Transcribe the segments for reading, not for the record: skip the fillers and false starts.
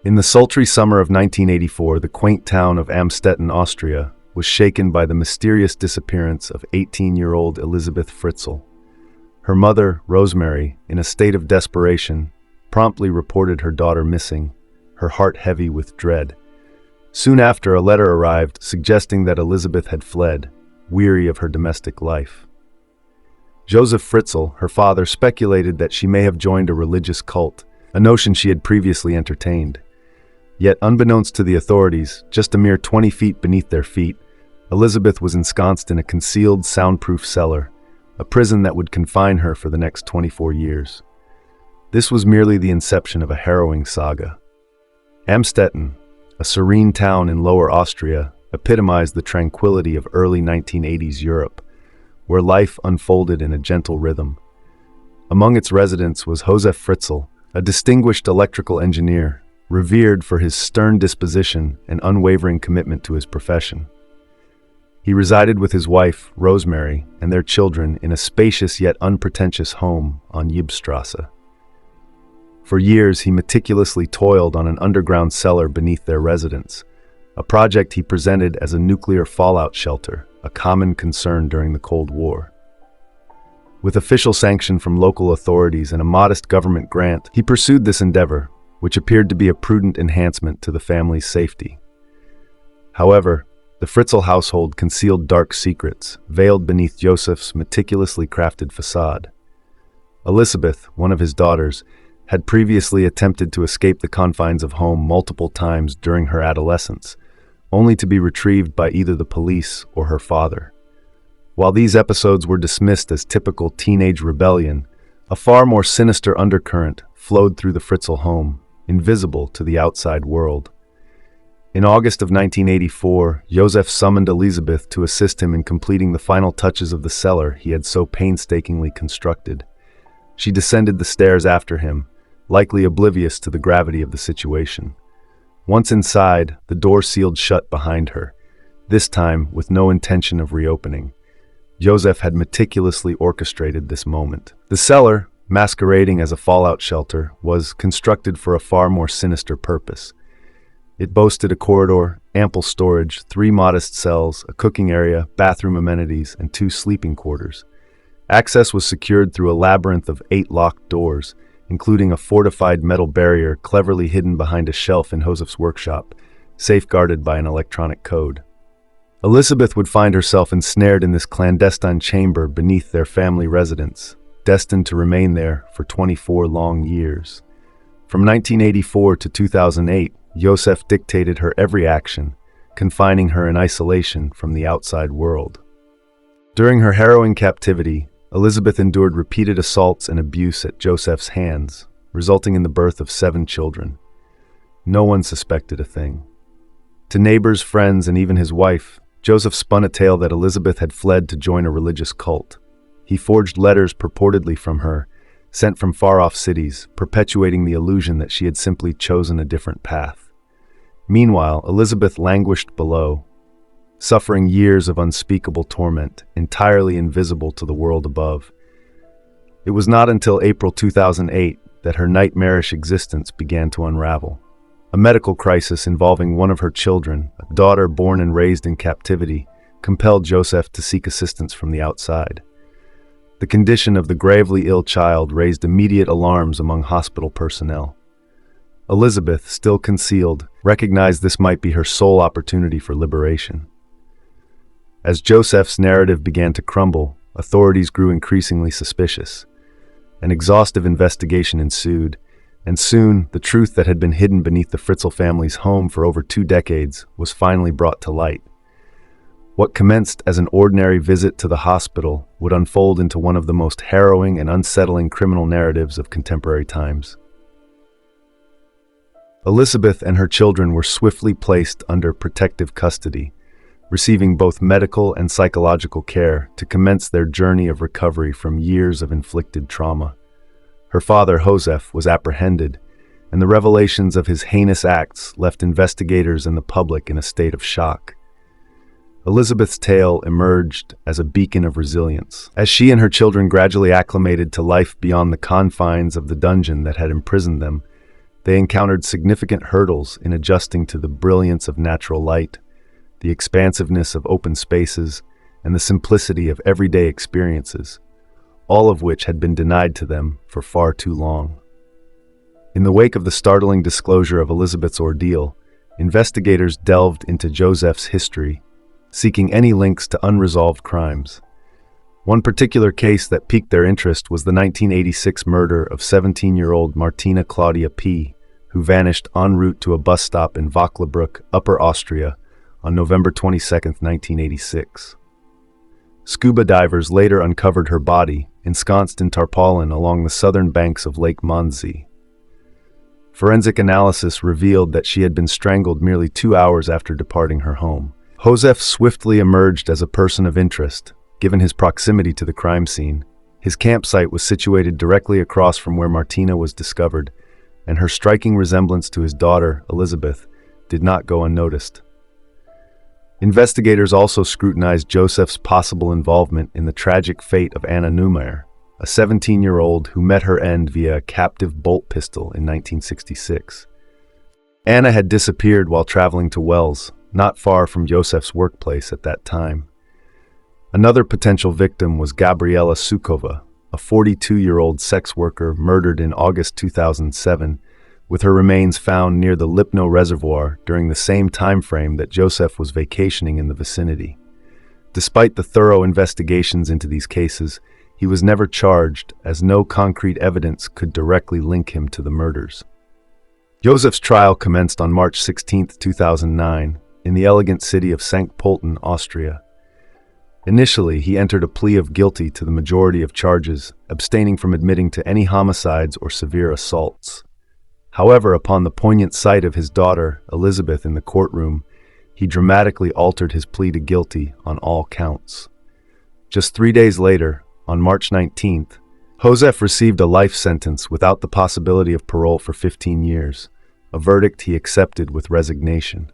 In the sultry summer of 1984, the quaint town of Amstetten, Austria, was shaken by the mysterious disappearance of 18-year-old Elisabeth Fritzl. Her mother, Rosemary, in a state of desperation, promptly reported her daughter missing, her heart heavy with dread. Soon after, a letter arrived suggesting that Elisabeth had fled, weary of her domestic life. Joseph Fritzl, her father, speculated that she may have joined a religious cult, a notion she had previously entertained. Yet, unbeknownst to the authorities, just a mere 20 feet beneath their feet, Elisabeth was ensconced in a concealed, soundproof cellar, a prison that would confine her for the next 24 years. This was merely the inception of a harrowing saga. Amstetten, a serene town in Lower Austria, epitomized the tranquility of early 1980s Europe, where life unfolded in a gentle rhythm. Among its residents was Josef Fritzl, a distinguished electrical engineer, revered for his stern disposition and unwavering commitment to his profession. He resided with his wife, Rosemary, and their children in a spacious yet unpretentious home on Ybbstrasse. For years, he meticulously toiled on an underground cellar beneath their residence, a project he presented as a nuclear fallout shelter, a common concern during the Cold War. With official sanction from local authorities and a modest government grant, he pursued this endeavor, which appeared to be a prudent enhancement to the family's safety. However, the Fritzl household concealed dark secrets, veiled beneath Joseph's meticulously crafted facade. Elisabeth, one of his daughters, had previously attempted to escape the confines of home multiple times during her adolescence, only to be retrieved by either the police or her father. While these episodes were dismissed as typical teenage rebellion, a far more sinister undercurrent flowed through the Fritzl home, invisible to the outside world. In August of 1984, Josef summoned Elisabeth to assist him in completing the final touches of the cellar he had so painstakingly constructed. She descended the stairs after him, likely oblivious to the gravity of the situation. Once inside, the door sealed shut behind her, this time with no intention of reopening. Josef had meticulously orchestrated this moment. The cellar, masquerading as a fallout shelter, was constructed for a far more sinister purpose. It boasted a corridor, ample storage, 3 modest cells, a cooking area, bathroom amenities, and 2 sleeping quarters. Access was secured through a labyrinth of 8 locked doors, including a fortified metal barrier cleverly hidden behind a shelf in Josef's workshop, safeguarded by an electronic code. Elisabeth would find herself ensnared in this clandestine chamber beneath their family residence, destined to remain there for 24 long years. From 1984 to 2008, Josef dictated her every action, confining her in isolation from the outside world. During her harrowing captivity, Elisabeth endured repeated assaults and abuse at Josef's hands, resulting in the birth of 7 children. No one suspected a thing. To neighbors, friends, and even his wife, Josef spun a tale that Elisabeth had fled to join a religious cult. He forged letters purportedly from her, sent from far-off cities, perpetuating the illusion that she had simply chosen a different path. Meanwhile, Elisabeth languished below, suffering years of unspeakable torment, entirely invisible to the world above. It was not until April 2008 that her nightmarish existence began to unravel. A medical crisis involving one of her children, a daughter born and raised in captivity, compelled Josef to seek assistance from the outside. The condition of the gravely ill child raised immediate alarms among hospital personnel. Elisabeth, still concealed, recognized this might be her sole opportunity for liberation. As Josef's narrative began to crumble, authorities grew increasingly suspicious. An exhaustive investigation ensued, and soon the truth that had been hidden beneath the Fritzl family's home for over 2 decades was finally brought to light. What commenced as an ordinary visit to the hospital would unfold into one of the most harrowing and unsettling criminal narratives of contemporary times. Elisabeth and her children were swiftly placed under protective custody, receiving both medical and psychological care to commence their journey of recovery from years of inflicted trauma. Her father, Josef, was apprehended, and the revelations of his heinous acts left investigators and the public in a state of shock. Elisabeth's tale emerged as a beacon of resilience, as she and her children gradually acclimated to life beyond the confines of the dungeon that had imprisoned them. They encountered significant hurdles in adjusting to the brilliance of natural light, the expansiveness of open spaces, and the simplicity of everyday experiences, all of which had been denied to them for far too long. In the wake of the startling disclosure of Elizabeth's ordeal, investigators delved into Joseph's history, seeking any links to unresolved crimes. One particular case that piqued their interest was the 1986 murder of 17-year-old Martina Claudia P., who vanished en route to a bus stop in Wacklabruck, Upper Austria, on November 22, 1986. Scuba divers later uncovered her body, ensconced in tarpaulin along the southern banks of Lake Mondsee. Forensic analysis revealed that she had been strangled merely 2 hours after departing her home. Josef swiftly emerged as a person of interest, given his proximity to the crime scene. His campsite was situated directly across from where Martina was discovered, and her striking resemblance to his daughter, Elizabeth, did not go unnoticed. Investigators also scrutinized Joseph's possible involvement in the tragic fate of Anna Neumayer, a 17-year-old who met her end via a captive bolt pistol in 1966. Anna had disappeared while traveling to Wells, not far from Joseph's workplace at that time. Another potential victim was Gabriela Sukova, a 42-year-old sex worker murdered in August 2007, with her remains found near the Lipno Reservoir during the same time frame that Joseph was vacationing in the vicinity. Despite the thorough investigations into these cases, he was never charged, as no concrete evidence could directly link him to the murders. Joseph's trial commenced on March 16, 2009, in the elegant city of St. Pölten, Austria. Initially, he entered a plea of guilty to the majority of charges, abstaining from admitting to any homicides or severe assaults. However, upon the poignant sight of his daughter, Elizabeth, in the courtroom, he dramatically altered his plea to guilty on all counts. Just 3 days later, on March 19th, Josef received a life sentence without the possibility of parole for 15 years, a verdict he accepted with resignation.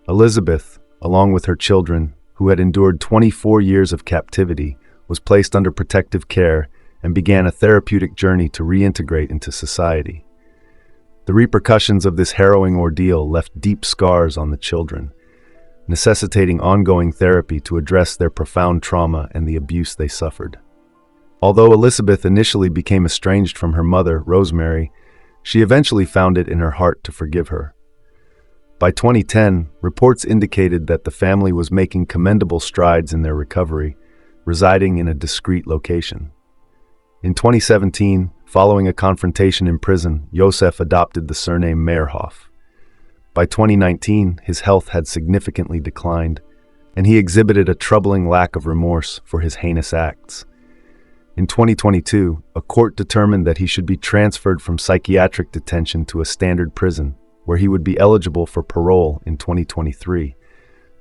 Elizabeth, along with her children, who had endured 24 years of captivity, was placed under protective care and began a therapeutic journey to reintegrate into society. The repercussions of this harrowing ordeal left deep scars on the children, necessitating ongoing therapy to address their profound trauma and the abuse they suffered. Although Elizabeth initially became estranged from her mother, Rosemary, she eventually found it in her heart to forgive her. By 2010, reports indicated that the family was making commendable strides in their recovery, residing in a discreet location. In 2017, following a confrontation in prison, Josef adopted the surname Meyerhoff. By 2019, his health had significantly declined, and he exhibited a troubling lack of remorse for his heinous acts. In 2022, a court determined that he should be transferred from psychiatric detention to a standard prison, where he would be eligible for parole in 2023,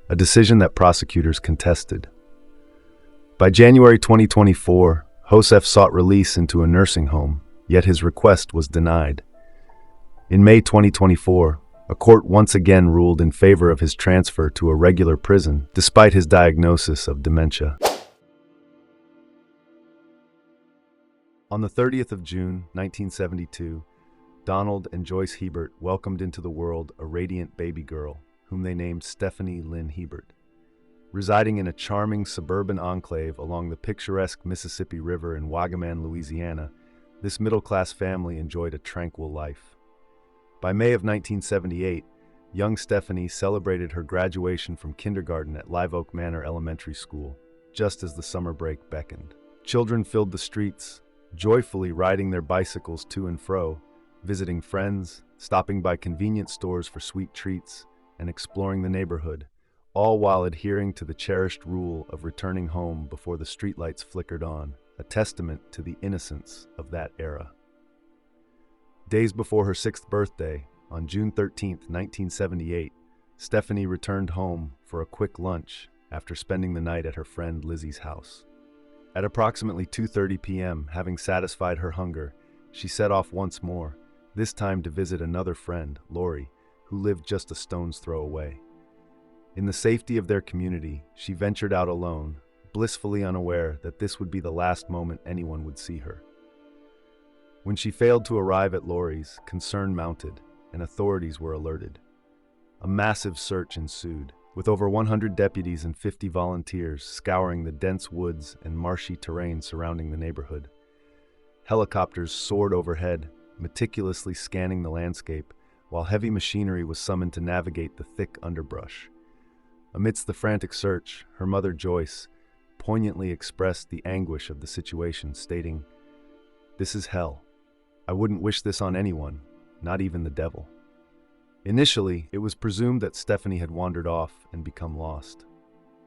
a decision that prosecutors contested. By January 2024, Josef sought release into a nursing home, yet his request was denied. In May 2024, a court once again ruled in favor of his transfer to a regular prison, despite his diagnosis of dementia. On the 30th of June, 1972, Donald and Joyce Hebert welcomed into the world a radiant baby girl, whom they named Stephanie Lynn Hebert. Residing in a charming suburban enclave along the picturesque Mississippi River in Wagaman, Louisiana, this middle-class family enjoyed a tranquil life. By May of 1978, young Stephanie celebrated her graduation from kindergarten at Live Oak Manor Elementary School, just as the summer break beckoned. Children filled the streets, joyfully riding their bicycles to and fro, visiting friends, stopping by convenience stores for sweet treats, and exploring the neighborhood, all while adhering to the cherished rule of returning home before the streetlights flickered on, a testament to the innocence of that era. Days before her 6th birthday, on June 13, 1978, Stephanie returned home for a quick lunch after spending the night at her friend Lizzie's house. At approximately 2:30 p.m., having satisfied her hunger, she set off once more, this time to visit another friend, Lori, who lived just a stone's throw away. In the safety of their community, she ventured out alone, blissfully unaware that this would be the last moment anyone would see her. When she failed to arrive at Laurie's, concern mounted, and authorities were alerted. A massive search ensued, with over 100 deputies and 50 volunteers scouring the dense woods and marshy terrain surrounding the neighborhood. Helicopters soared overhead, meticulously scanning the landscape, while heavy machinery was summoned to navigate the thick underbrush. Amidst the frantic search, her mother Joyce poignantly expressed the anguish of the situation, stating, "This is hell. I wouldn't wish this on anyone, not even the devil." Initially, it was presumed that Stephanie had wandered off and become lost.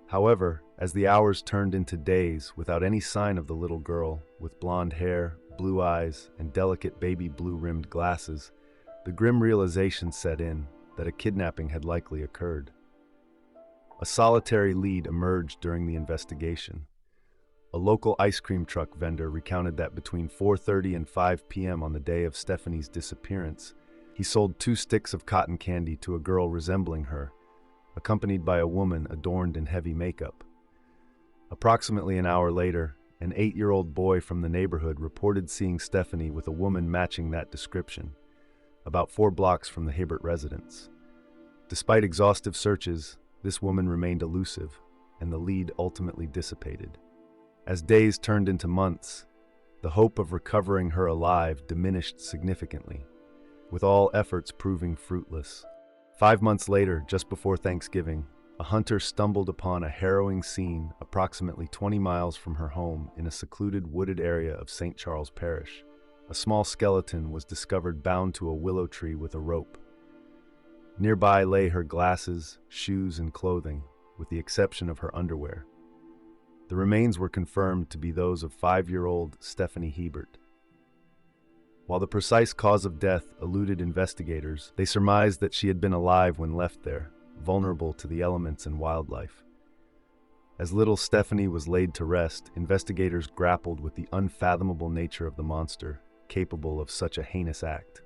However, as the hours turned into days without any sign of the little girl, with blonde hair, blue eyes, and delicate baby blue-rimmed glasses, the grim realization set in that a kidnapping had likely occurred. A solitary lead emerged during the investigation. A local ice cream truck vendor recounted that between 4:30 and 5 p.m. on the day of Stephanie's disappearance, he sold 2 sticks of cotton candy to a girl resembling her, accompanied by a woman adorned in heavy makeup. Approximately an hour later, an 8-year-old boy from the neighborhood reported seeing Stephanie with a woman matching that description, about 4 blocks from the Hibbert residence. Despite exhaustive searches, this woman remained elusive, and the lead ultimately dissipated. As days turned into months, the hope of recovering her alive diminished significantly, with all efforts proving fruitless. 5 months later, just before Thanksgiving, a hunter stumbled upon a harrowing scene approximately 20 miles from her home in a secluded wooded area of St. Charles Parish. A small skeleton was discovered bound to a willow tree with a rope. Nearby lay her glasses, shoes, and clothing, with the exception of her underwear. The remains were confirmed to be those of 5-year-old Stephanie Hibbert. While the precise cause of death eluded investigators, they surmised that she had been alive when left there, vulnerable to the elements and wildlife. As little Stephanie was laid to rest, investigators grappled with the unfathomable nature of the monster, capable of such a heinous act.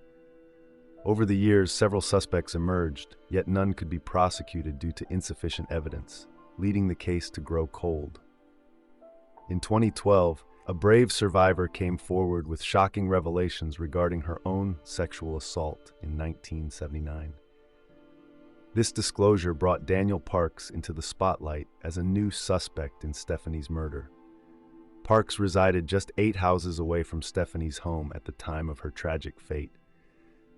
Over the years, several suspects emerged, yet none could be prosecuted due to insufficient evidence, leading the case to grow cold. In 2012, a brave survivor came forward with shocking revelations regarding her own sexual assault in 1979. This disclosure brought Daniel Parks into the spotlight as a new suspect in Stephanie's murder. Parks resided just 8 houses away from Stephanie's home at the time of her tragic fate.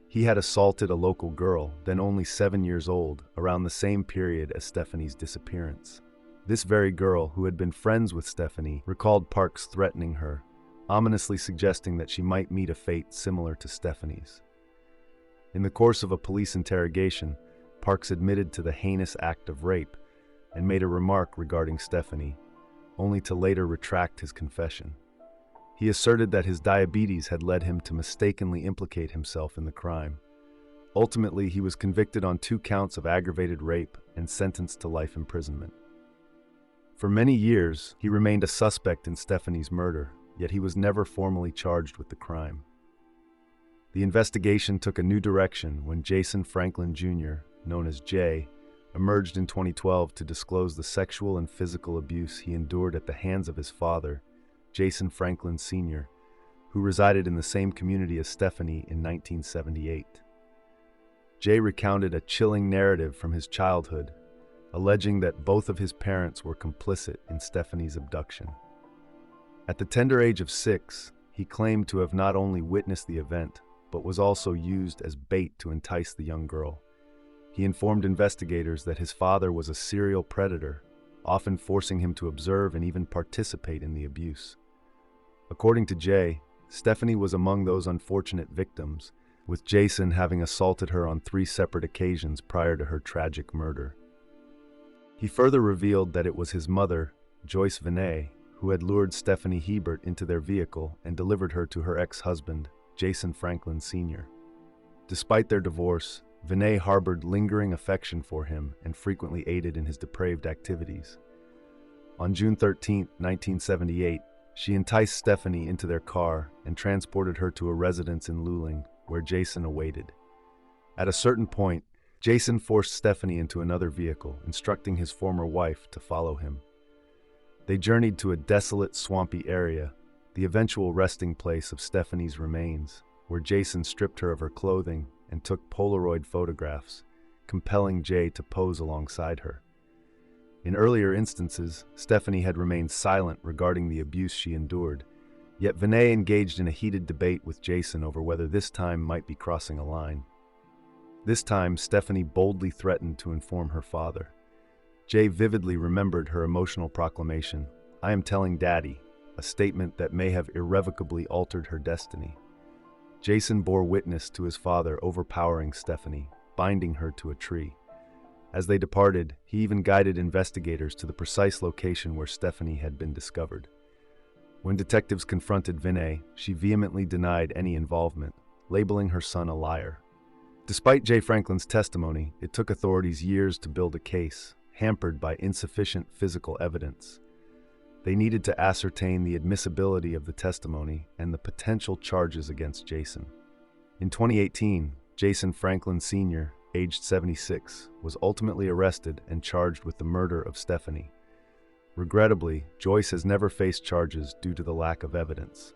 He had assaulted a local girl, then only 7 years old, around the same period as Stephanie's disappearance. This very girl, who had been friends with Stephanie, recalled Parks threatening her, ominously suggesting that she might meet a fate similar to Stephanie's. In the course of a police interrogation, Parks admitted to the heinous act of rape and made a remark regarding Stephanie, only to later retract his confession. He asserted that his diabetes had led him to mistakenly implicate himself in the crime. Ultimately, he was convicted on 2 counts of aggravated rape and sentenced to life imprisonment. For many years, he remained a suspect in Stephanie's murder, yet he was never formally charged with the crime. The investigation took a new direction when Jason Franklin Jr., known as Jay, emerged in 2012 to disclose the sexual and physical abuse he endured at the hands of his father, Jason Franklin Sr., who resided in the same community as Stephanie in 1978. Jay recounted a chilling narrative from his childhood, alleging that both of his parents were complicit in Stephanie's abduction. At the tender age of 6, he claimed to have not only witnessed the event, but was also used as bait to entice the young girl. He informed investigators that his father was a serial predator, often forcing him to observe and even participate in the abuse. According to Jay, Stephanie was among those unfortunate victims, with Jason having assaulted her on 3 separate occasions prior to her tragic murder. He further revealed that it was his mother, Joyce Vinay, who had lured Stephanie Hibbert into their vehicle and delivered her to her ex-husband, Jason Franklin Sr. Despite their divorce, Vinay harbored lingering affection for him and frequently aided in his depraved activities. On June 13, 1978, she enticed Stephanie into their car and transported her to a residence in Luling, where Jason awaited. At a certain point, Jason forced Stephanie into another vehicle, instructing his former wife to follow him. They journeyed to a desolate, swampy area, the eventual resting place of Stephanie's remains, where Jason stripped her of her clothing and took Polaroid photographs, compelling Jay to pose alongside her. In earlier instances, Stephanie had remained silent regarding the abuse she endured, yet Vinay engaged in a heated debate with Jason over whether this time might be crossing a line. This time, Stephanie boldly threatened to inform her father. Jay vividly remembered her emotional proclamation, "I am telling Daddy," a statement that may have irrevocably altered her destiny. Jason bore witness to his father overpowering Stephanie, binding her to a tree. As they departed, he even guided investigators to the precise location where Stephanie had been discovered. When detectives confronted Vinay, she vehemently denied any involvement, labeling her son a liar. Despite Jay Franklin's testimony, it took authorities years to build a case, hampered by insufficient physical evidence. They needed to ascertain the admissibility of the testimony and the potential charges against Jason. In 2018, Jason Franklin Sr., aged 76, was ultimately arrested and charged with the murder of Stephanie. Regrettably, Joyce has never faced charges due to the lack of evidence.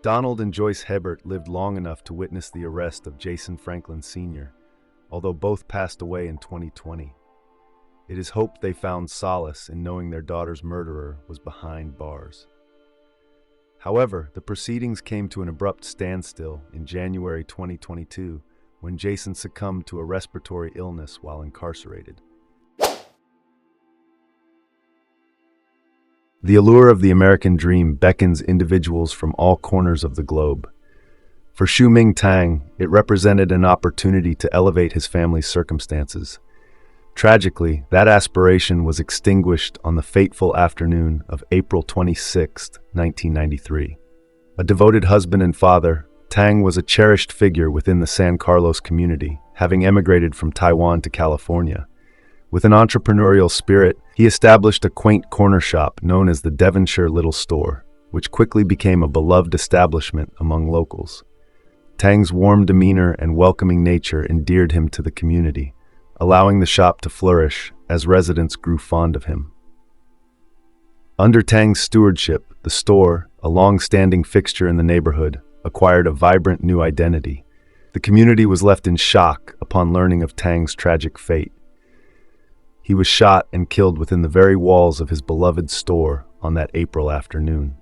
Donald and Joyce Hebert lived long enough to witness the arrest of Jason Franklin Sr., although both passed away in 2020. It is hoped they found solace in knowing their daughter's murderer was behind bars. However, the proceedings came to an abrupt standstill in January 2022 when Jason succumbed to a respiratory illness while incarcerated. The allure of the American dream beckons individuals from all corners of the globe. For Shu Ming Tang, it represented an opportunity to elevate his family's circumstances. Tragically, that aspiration was extinguished on the fateful afternoon of April 26, 1993. A devoted husband and father, Tang was a cherished figure within the San Carlos community, having emigrated from Taiwan to California. With an entrepreneurial spirit, he established a quaint corner shop known as the Devonshire Little Store, which quickly became a beloved establishment among locals. Tang's warm demeanor and welcoming nature endeared him to the community, allowing the shop to flourish as residents grew fond of him. Under Tang's stewardship, the store, a long-standing fixture in the neighborhood, acquired a vibrant new identity. The community was left in shock upon learning of Tang's tragic fate. He was shot and killed within the very walls of his beloved store on that April afternoon.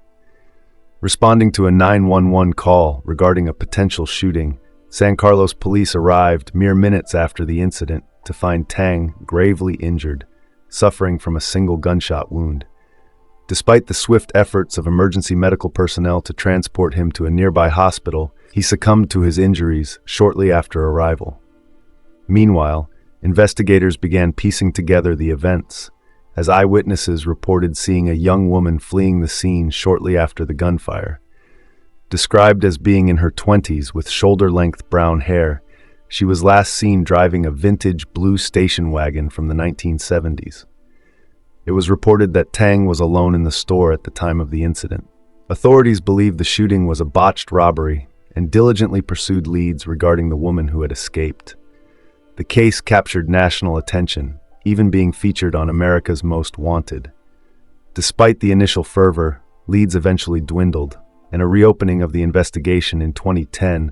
Responding to a 911 call regarding a potential shooting, San Carlos police arrived mere minutes after the incident to find Tang gravely injured, suffering from a single gunshot wound. Despite the swift efforts of emergency medical personnel to transport him to a nearby hospital, he succumbed to his injuries shortly after arrival. Meanwhile, investigators began piecing together the events, as eyewitnesses reported seeing a young woman fleeing the scene shortly after the gunfire. Described as being in her 20s with shoulder-length brown hair, she was last seen driving a vintage blue station wagon from the 1970s. It was reported that Tang was alone in the store at the time of the incident. Authorities believed the shooting was a botched robbery and diligently pursued leads regarding the woman who had escaped. The case captured national attention, even being featured on America's Most Wanted. Despite the initial fervor, leads eventually dwindled, and a reopening of the investigation in 2010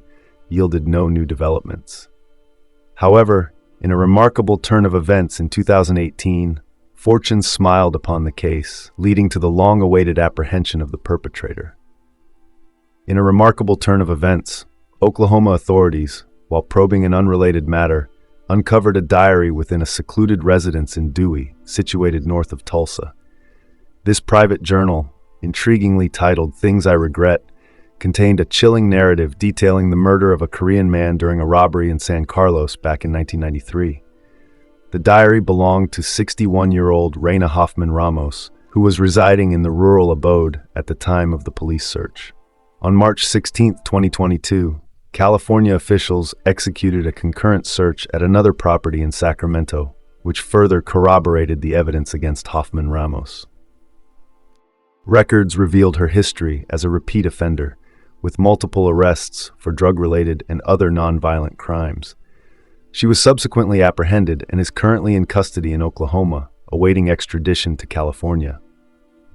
yielded no new developments. However, in a remarkable turn of events in 2018, fortune smiled upon the case, leading to the long-awaited apprehension of the perpetrator. In a remarkable turn of events, Oklahoma authorities, while probing an unrelated matter, uncovered a diary within a secluded residence in Dewey, situated north of Tulsa. This private journal, intriguingly titled "Things I Regret," contained a chilling narrative detailing the murder of a Korean man during a robbery in San Carlos back in 1993. The diary belonged to 61-year-old Reina Hoffman Ramos, who was residing in the rural abode at the time of the police search. On March 16, 2022, California officials executed a concurrent search at another property in Sacramento, which further corroborated the evidence against Hoffman Ramos. Records revealed her history as a repeat offender, with multiple arrests for drug-related and other nonviolent crimes. She was subsequently apprehended and is currently in custody in Oklahoma, awaiting extradition to California.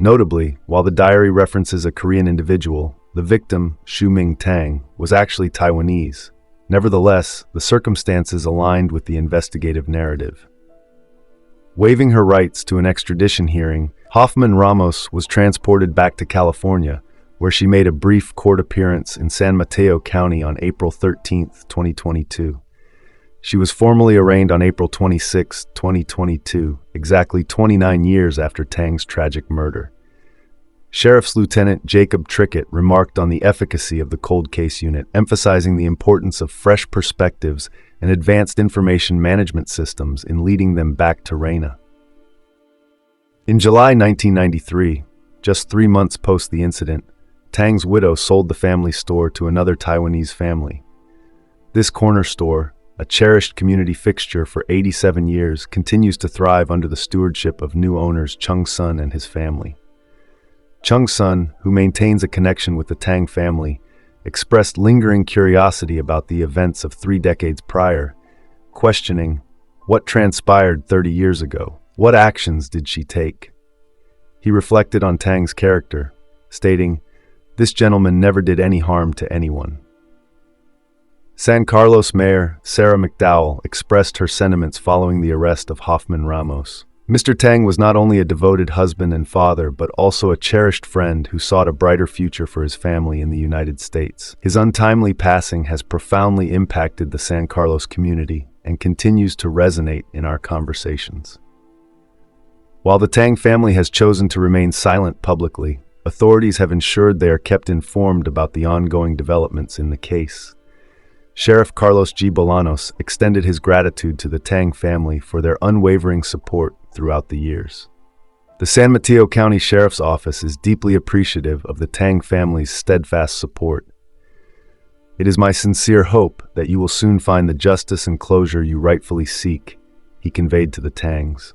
Notably, while the diary references a Korean individual, the victim, Shu-Ming Tang, was actually Taiwanese. Nevertheless, the circumstances aligned with the investigative narrative. Waiving her rights to an extradition hearing, Hoffman-Ramos was transported back to California, where she made a brief court appearance in San Mateo County on April 13, 2022. She was formally arraigned on April 26, 2022, exactly 29 years after Tang's tragic murder. Sheriff's Lieutenant Jacob Trickett remarked on the efficacy of the cold case unit, emphasizing the importance of fresh perspectives and advanced information management systems in leading them back to Reina. In July 1993, just 3 months post the incident, Tang's widow sold the family store to another Taiwanese family. This corner store, a cherished community fixture for 87 years, continues to thrive under the stewardship of new owners Chung Sun and his family. Chung Sun, who maintains a connection with the Tang family, expressed lingering curiosity about the events of 3 decades prior, questioning, what transpired 30 years ago? What actions did she take? He reflected on Tang's character, stating, "This gentleman never did any harm to anyone." San Carlos Mayor Sarah McDowell expressed her sentiments following the arrest of Hoffman-Ramos. Mr. Tang was not only a devoted husband and father, but also a cherished friend who sought a brighter future for his family in the United States. His untimely passing has profoundly impacted the San Carlos community and continues to resonate in our conversations. While the Tang family has chosen to remain silent publicly, authorities have ensured they are kept informed about the ongoing developments in the case. Sheriff Carlos G. Bolanos extended his gratitude to the Tang family for their unwavering support throughout the years. The San Mateo County Sheriff's Office is deeply appreciative of the Tang family's steadfast support. It is my sincere hope that you will soon find the justice and closure you rightfully seek, he conveyed to the Tangs.